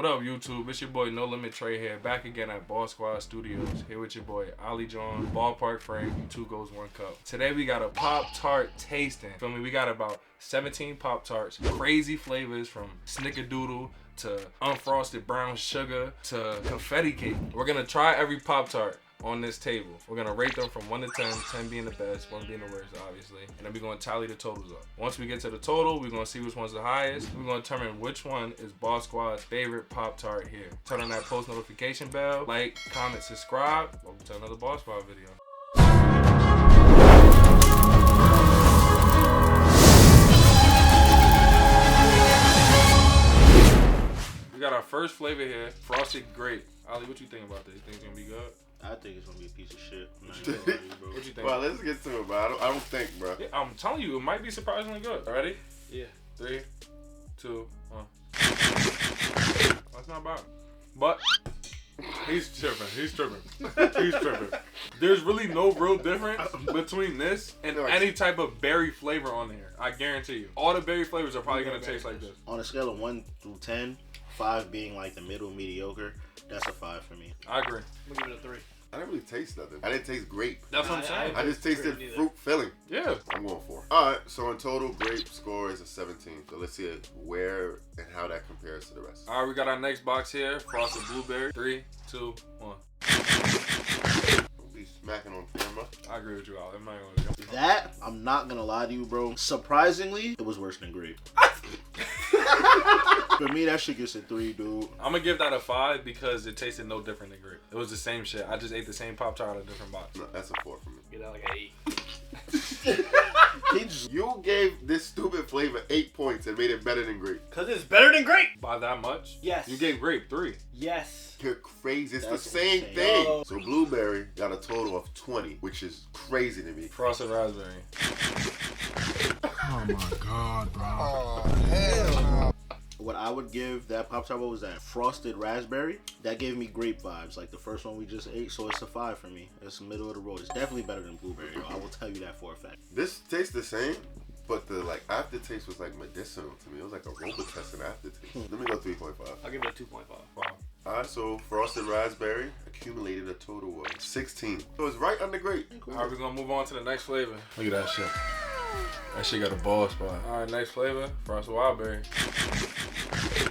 What up, YouTube? It's your boy No Limit Trey here, back again at Ball Squad Studios, here with your boy Ali John, Ballpark Frank, 2 goes 1 cup. Today we got a Pop-Tart tasting. Feel me? We got about 17 Pop-Tarts, crazy flavors from Snickerdoodle to unfrosted brown sugar to confetti cake. We're gonna try every Pop-Tart on this table. We're gonna rate them from 1 to 10, 10 being the best, 1 being the worst, obviously. And then we're gonna tally the totals up. Once we get to the total, we're gonna see which one's the highest. We're gonna determine which one is Ball Squad's favorite Pop-Tart here. Turn on that post notification bell, like, comment, subscribe. Welcome to another Ball Squad video. We got our first flavor here, frosted grape. Ali, what you think about this? You think it's gonna be good? I think it's gonna be a piece of shit. What you think? Well, let's get to it, bro. I don't think, bro. Yeah, I'm telling you, it might be surprisingly good. Ready? Yeah. 3, 2, 1. That's not bad. But he's tripping. There's really no real difference between this and any type of berry flavor on here. I guarantee you. All the berry flavors are probably gonna taste like this. On a scale of 1 through 10, 5 being like the middle mediocre, that's a 5 for me. I agree. I'm gonna give it a 3. I didn't really taste nothing. I didn't taste grape. That's what I'm saying. I just tasted fruit filling. Yeah. I'm going 4. All right, so in total, grape score is a 17. So let's see where and how that compares to the rest. All right, we got our next box here. Frosted blueberry. 3, 2, 1. Don't be smacking on camera. I agree with you, Al. I'm not gonna go. That, I'm not gonna lie to you, bro. Surprisingly, it was worse than grape. For me, that shit gets a 3, dude. I'm gonna give that a 5 because it tasted no different than grape. It was the same shit. I just ate the same Pop-Tart out of a different box. No, that's a 4 for me. Get that like an 8. You gave this stupid flavor 8 points and made it better than grape. Cause it's better than grape. By that much? Yes. You gave grape 3. Yes. You're crazy. It's That's the same insane. thing. Oh. So blueberry got a total of 20, which is crazy to me. Frosted raspberry. Oh my god, bro. Oh, hell no. What I would give that Pop-Tart, what was that? Frosted raspberry? That gave me grape vibes, like the first one we just ate, so it's a 5 for me. It's middle of the road. It's definitely better than blueberry, though. I will tell you that for a fact. This tastes the same, but the aftertaste was like medicinal to me. It was like a Robitussin aftertaste. Let me go 3.5. I'll give it a 2.5. Wow. Alright, so frosted raspberry accumulated a total of 16. So it's right under grape. All right, we're gonna move on to the next flavor. Look at that shit. That shit got a ball spot. All right, next flavor, frosted wildberry.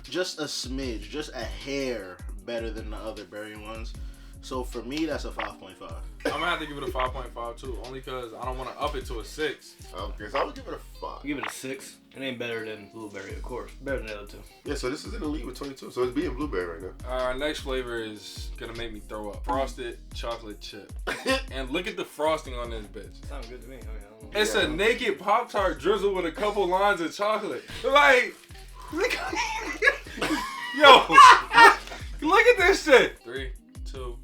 Just a smidge, just a hair better than the other berry ones. So for me, that's a 5.5. I'm gonna have to give it a 5.5 too, only because I don't want to up it to a 6. Okay, so I would give it a 5. I'll give it a 6. It ain't better than blueberry, of course. Better than the other 2. Yeah, so this is in the lead with 22. So it's being blueberry right now. Our next flavor is gonna make me throw up. Frosted chocolate chip. And look at the frosting on this bitch. Sounds good to me. I don't know. It's a naked Pop-Tart drizzle with a couple lines of chocolate. Like, yo, look at this shit. 3, 2,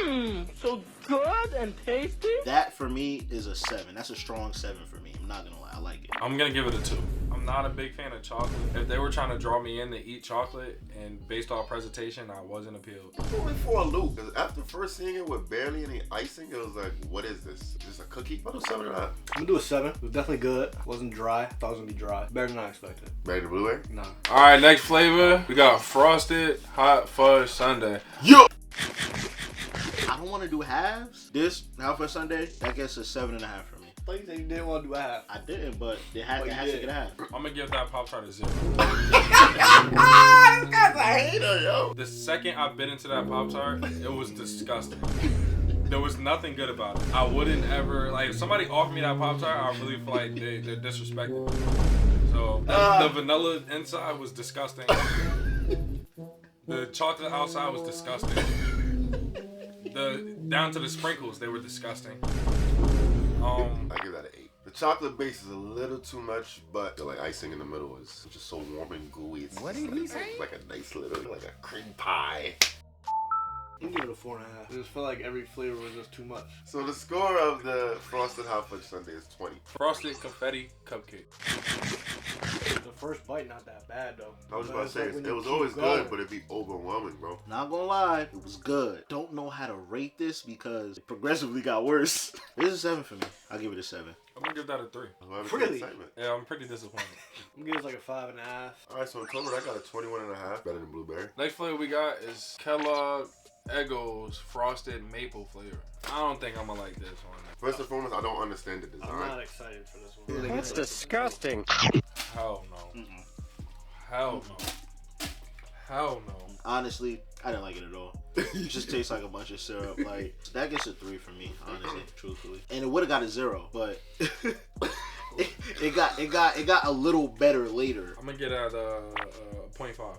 1. So good and tasty. That for me is a 7. That's a strong 7 for me. I'm not gonna lie, I like it. I'm gonna give it a 2. I'm not a big fan of chocolate. If they were trying to draw me in to eat chocolate and based off presentation, I wasn't appealed. I'm going for a loop. Because after first seeing it with barely any icing, it was like, what is this? Is this a cookie? I'll do 7 or 9. I'm gonna do a 7. It was definitely good. Wasn't dry. Thought it was gonna be dry. Better than I expected. Ready to blueberry? Nah. All right, next flavor. We got frosted hot fudge sundae. Yo! I don't want to do halves. This half for Sunday, that gets a 7.5 for me. I thought you said you didn't want to do a half. I didn't, but it has you to did. get a half. I'm gonna give that Pop-Tart a 0. This guy's a hater, yo. The second I bit into that Pop-Tart, it was disgusting. There was nothing good about it. I wouldn't ever, like, if somebody offered me that Pop-Tart, I really feel like they're disrespecting me. So, the vanilla inside was disgusting. The chocolate outside was disgusting. Down to the sprinkles, they were disgusting. I give that an 8. The chocolate base is a little too much, but the like icing in the middle is just so warm and gooey. It's What did he say? Like a nice little, like a cream pie. I'm gonna give it a 4.5. I just felt like every flavor was just too much. So the score of the frosted hot fudge sundae is 20. Frosted confetti cupcake. The first bite not that bad though. I was But about to it's say, like when it you was keep always going. good, but it'd be overwhelming, bro. Not gonna lie, it was good. Don't know how to rate this because it progressively got worse. This is a 7 for me. I'll give it a 7. I'm gonna give that a 3. Really? Yeah, I'm pretty disappointed. I'm gonna give it like a 5.5. Alright, so in total, I got a 21.5. Better than blueberry. Next flavor we got is Kellogg Eggo's Frosted Maple flavor. I don't think I'm gonna like this one. First and foremost, I don't understand the design. I'm not excited for this one. That's disgusting. Hell no. Hell no. Hell no. Honestly, I didn't like it at all. It just tastes like a bunch of syrup. Like, that gets a 3 for me, honestly, truthfully. And it would have got a 0, but it got a little better later. I'm gonna get it at a 0.5.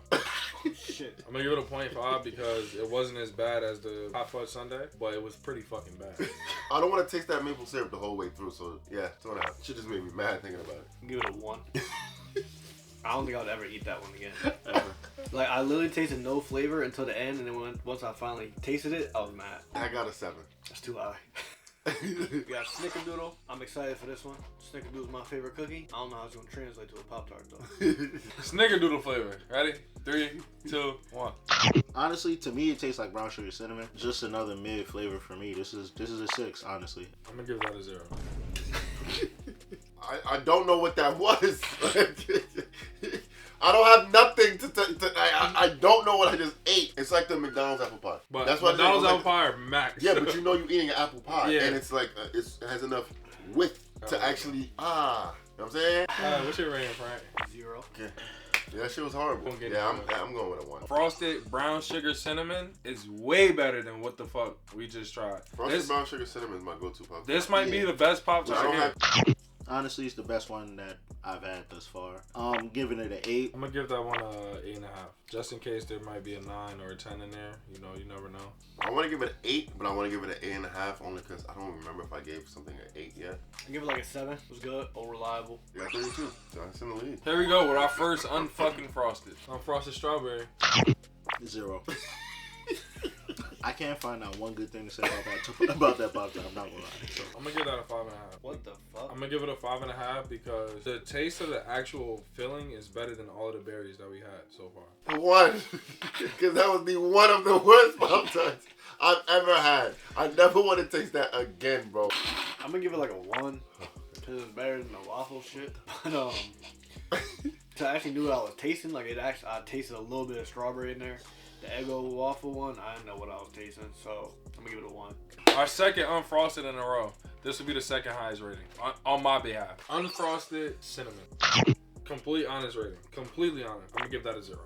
Shit. I'm gonna give it a 0.5 because it wasn't as bad as the hot fudge sundae, but it was pretty fucking bad. I don't want to taste that maple syrup the whole way through, so yeah, 2.5. Shit just made me mad thinking about it. Give it a 1. I don't think I would ever eat that one again. Ever. Like, I literally tasted no flavor until the end, and then once I finally tasted it, I was mad. I got a 7. That's too high. We got Snickerdoodle. I'm excited for this one. Snickerdoodle's my favorite cookie. I don't know how it's going to translate to a PopTart, though. Snickerdoodle flavor. Ready? 3, 2, 1. Honestly, to me, it tastes like brown sugar cinnamon. Just another mid flavor for me. This is a 6, honestly. I'm gonna give that a 0. I don't know what that was. I don't have nothing to I don't know what I just ate. It's like the McDonald's apple pie. But that's what McDonald's like, apple pie are max. Yeah, but you know you're eating an apple pie, Yeah. and it's like it has enough width to actually you know what I'm saying? What's your rating, Frank? 0. Okay. Yeah, that shit was horrible. Yeah, I'm going with a 1. Frosted brown sugar cinnamon is way better than what the fuck we just tried. Frosted brown sugar cinnamon is my go-to pop. This might be the best pop I tart don't here. have. Honestly, it's the best one that I've had thus far. Giving it an 8. I'm gonna give that one a 8.5, just in case there might be a 9 or a 10 in there. You know, you never know. I want to give it an 8, but I want to give it an 8.5 only because I don't remember if I gave something an 8 yet. I give it like a 7. It was good. All reliable. Yeah, 32. So that's in the lead. Here we go with our first unfucking frosted. Unfrosted strawberry. 0. I can't find out one good thing to say about that pop tart. I'm not gonna lie. So. I'm gonna give that a 5.5. What the fuck? I'm gonna give it a 5.5 because the taste of the actual filling is better than all of the berries that we had so far. 1, because that was the one of the worst Pop Tarts I've ever had. I never want to taste that again, bro. I'm gonna give it like a 1 because it's better than the waffle shit. But to actually do what I was tasting, like I tasted a little bit of strawberry in there. The Eggo waffle one, I didn't know what I was tasting, so I'm gonna give it a 1. Our second unfrosted in a row. This will be the second highest rating on my behalf. Unfrosted cinnamon. Complete honest rating. Completely honest. I'm gonna give that a 0.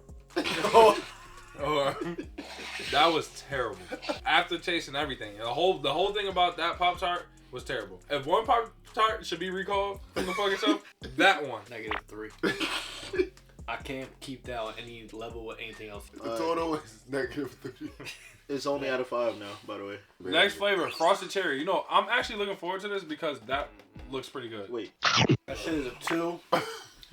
That was terrible. After tasting everything, the whole thing about that Pop-Tart was terrible. If one Pop-Tart should be recalled from the fucking shelf, that one. -3. I can't keep that on any level with anything else. The total is -3. It's only out of 5 now, by the way. Next flavor, frosted cherry. You know, I'm actually looking forward to this because that looks pretty good. Wait. That shit is a 2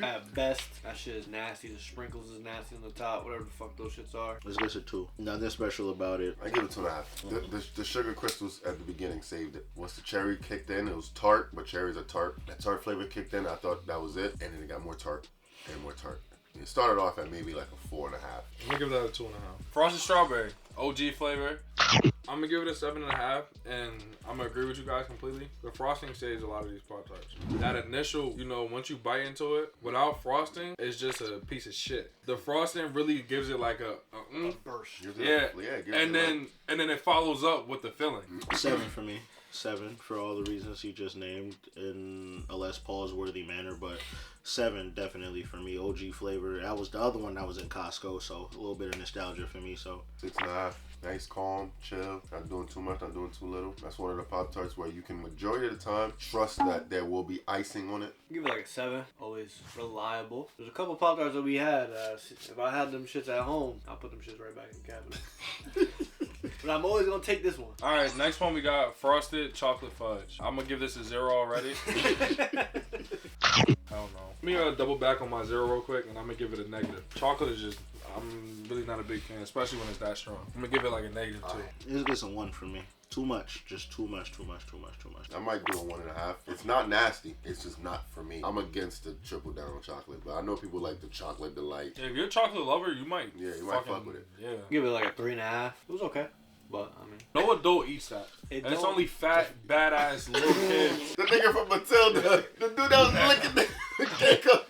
at best. That shit is nasty. The sprinkles is nasty on the top. Whatever the fuck those shits are. Let's get to 2. Nothing special about it. I give it 2.5. The sugar crystals at the beginning saved it. Once the cherry kicked in, it was tart, but cherries are tart. That tart flavor kicked in, I thought that was it, and then it got more tart and more tart. It started off at maybe like a 4.5. I'm gonna give that a 2.5. Frosted strawberry, OG flavor. I'm gonna give it a 7.5, and I'm gonna agree with you guys completely. The frosting saves a lot of these Pop-Tarts. That initial, you know, once you bite into it, without frosting, it's just a piece of shit. The frosting really gives it like a burst. yeah, and then it follows up with the filling. 7 for me. 7 for all the reasons you just named in a less pause-worthy manner, but 7 definitely for me. OG flavor. That was the other one that was in Costco, so a little bit of nostalgia for me. So 6.5. Nice, calm, chill. Not doing too much, not doing too little. That's one of the Pop-Tarts where you can, majority of the time, trust that there will be icing on it. Give it like a 7. Always reliable. There's a couple Pop-Tarts that we had. If I had them shits at home, I'll put them shits right back in the cabinet. But I'm always gonna take this one. All right, next one we got frosted chocolate fudge. I'm gonna give this a 0 already. Hell no. Let me double back on my 0 real quick, and I'm gonna give it a negative. Chocolate is just, I'm really not a big fan, especially when it's that strong. I'm gonna give it like a -2. this gets a 1 for me. Too much. Just too much. I might do a 1.5. It's not nasty. It's just not for me. I'm against the triple down on chocolate, but I know people like the chocolate delight. Yeah, if you're a chocolate lover, you might. Yeah, you might fuck with it. Yeah. Give it like a 3.5. It was okay, but I mean, No adult eats that. And it's only fat, badass little kids. The nigga from Matilda, the dude that was licking the cake up.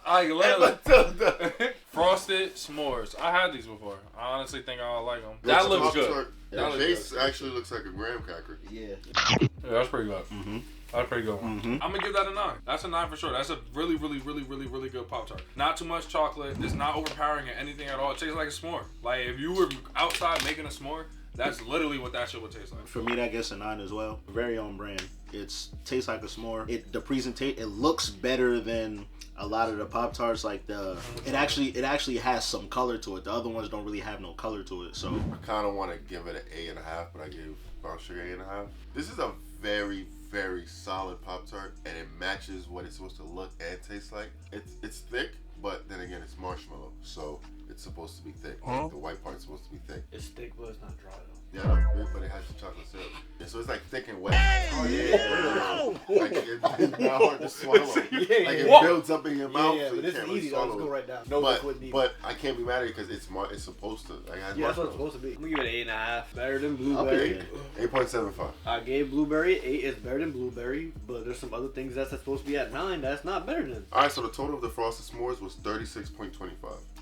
I Hey, Matilda. Frosted s'mores. I had these before. I honestly think I like them. That's That a looks Pop-Tart. good. The That looks base good. actually looks like a graham cracker. Yeah. Yeah, that's pretty good. Mm-hmm. That's pretty good one. Mm-hmm. I'm gonna give that a 9. That's a 9 for sure. That's a really good Pop-Tart. Not too much chocolate. It's not overpowering or anything at all. It tastes like a s'more. Like if you were outside making a s'more, that's literally what that shit would taste like. For me, that gets a 9 as well. Very on brand. It's tastes like a s'more. The presentation, it looks better than a lot of the Pop-Tarts. Like it actually has some color to it. The other ones don't really have no color to it. So I kind of want to give it an 8.5, but I gave brown sugar 8.5. This is a very solid Pop-Tart, and it matches what it's supposed to look and taste like. It's thick, but then again, it's marshmallow, so it's supposed to be thick. Like, the white part's supposed to be thick. it's thick, but it's not dry though. Yeah, but it has the chocolate syrup. Yeah, so it's like thick and wet. Oh yeah. Like it's not hard to swallow. Like it builds up in your mouth. Yeah, so but you this can't is really easy. I'll just swallow go it. right down. No liquid needed. But I can't be mad at it because it's supposed to. Like, it has Yeah, that's what it's marshmallow. supposed to be. I'm gonna give it an 8.5. Better than I'll blueberry. pick 8.75. I gave blueberry 8 is better than blueberry, but there's some other things that's supposed to be at 9 that's not better than. All right, so the total of the frosted s'mores was 36.25.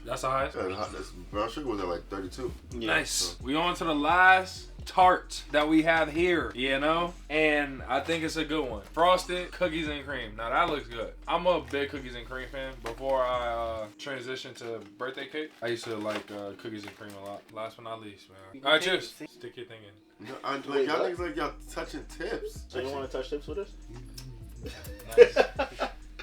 That's the highest. This brown sugar was at like 32. yeah. Nice. We on to the last tart that we have here, you know? And I think it's a good one. Frosted cookies and cream. Now that looks good. I'm a big cookies and cream fan. Before I transitioned to birthday cake, I used to like cookies and cream a lot. Last but not least, man. All right, cheers. Stick your thing in. No, like Wait, y'all what? niggas like y'all touching tips. So you want to touch tips with us? Nice.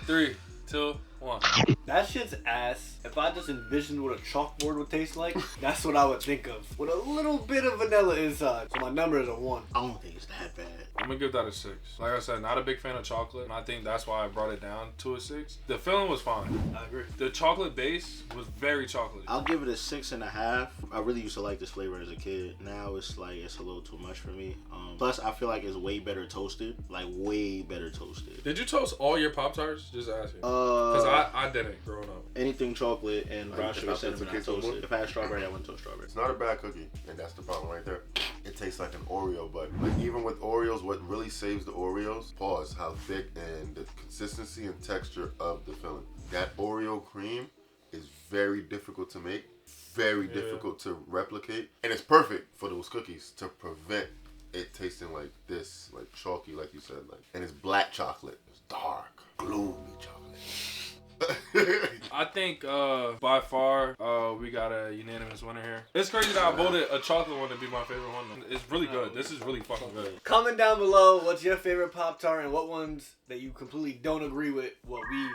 3, 2, 1. That shit's ass. If I just envisioned what a chalkboard would taste like, that's what I would think of. With a little bit of vanilla inside. So my number is a 1. I don't think it's that bad. I'm gonna give that a 6. Like I said, not a big fan of chocolate, and I think that's why I brought it down to a 6. The filling was fine. I agree. The chocolate base was very chocolatey. I'll give it a 6.5. I really used to like this flavor as a kid. Now it's like it's a little too much for me. Plus, I feel like it's way better toasted. Like way better toasted. Did you toast all your Pop-Tarts? Just asking. Because I didn't growing up. Anything chocolate and brown If sugar I cinnamon, put I the cake on toasted. board? If I had strawberry, I went to a strawberry. It's not a bad cookie, and that's the problem right there. It tastes like an Oreo, but like even with Oreos, what really saves the Oreos, pause, how thick and the consistency and texture of the filling. That Oreo cream is very difficult to make, very difficult to replicate, and it's perfect for those cookies to prevent it tasting like this, like chalky, like you said, like, and it's black chocolate. It's dark, gloomy chocolate. I think by far we got a unanimous winner here. It's crazy that I voted a chocolate one to be my favorite one. It's really good. This is really fucking good. Comment down below what's your favorite Pop-Tart and what ones that you completely don't agree with what we...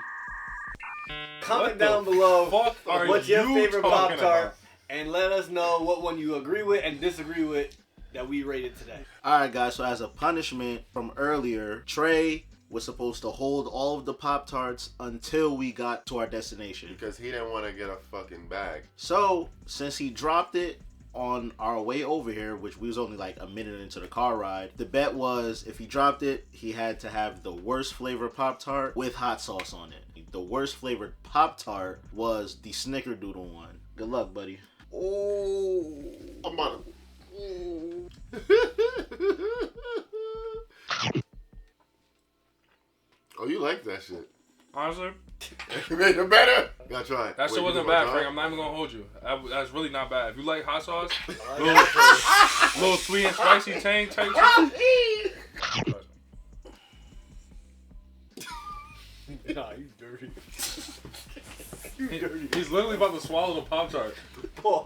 Comment down below Fuck are what's your you favorite talking Pop-Tart about? and let us know what one you agree with and disagree with that we rated today. Alright guys, so as a punishment from earlier, Trey was supposed to hold all of the Pop-Tarts until we got to our destination. Because he didn't want to get a fucking bag. So, since he dropped it on our way over here, which we was only like a minute into the car ride, the bet was if he dropped it, he had to have the worst flavor Pop-Tart with hot sauce on it. The worst flavored Pop-Tart was the Snickerdoodle one. Good luck, buddy. Oh, I'm on it. Oh, you like that shit. Honestly, You made it better. Gotta try it. that shit Wait, wasn't you gonna bad, try Frank. it? I'm not even gonna hold you. That's really not bad. If you like hot sauce, I little sweet and spicy tang type shit. Nah, you dirty. You dirty. He's literally about to swallow the Pop-Tart. Pause.